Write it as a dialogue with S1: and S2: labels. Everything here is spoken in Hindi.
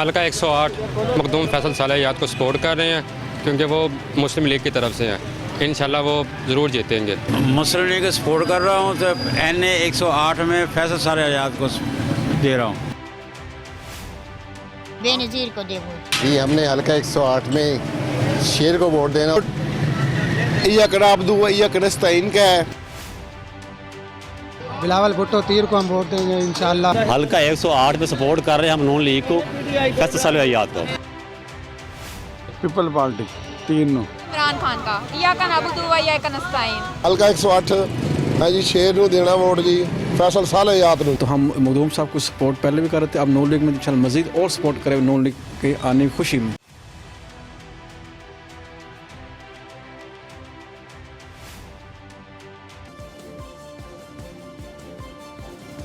S1: हल्का 108 मखदूम फैसल सालेयात को सपोर्ट कर रहे हैं क्योंकि वो मुस्लिम लीग की तरफ से हैं। इंशाल्लाह वो ज़रूर जीतेंगे।
S2: मुस्लिम लीग को सपोर्ट कर रहा हूँ तो NA 108 में फैसल सालेयात को दे रहा हूँ।
S3: बेनज़ीर को दे वोट।
S4: जी हमने हल्का 108 में शेर को वोट देना। नस्ताइन का है।
S5: बिलावल भुट्टो तीर को हम वोट देंगे इंशाल्लाह।
S6: हल्का 108 में सपोर्ट कर रहे हैं हम नून लीग को, फैसल सालेयात को।
S5: पीपल पार्टी तीनों।
S7: इमरान खान का या का नाबुदू व या का नस्ताइन।
S4: हल्का 108 है जी, शेर को देना वोट जी, फैसल सालेयात को।
S8: तो हम मखदूम साहब को सपोर्ट पहले भी कर रहे थे, अब नून लीग में इंशाल्लाह मजीद और सपोर्ट करें नून लीग के आने की खुशी में।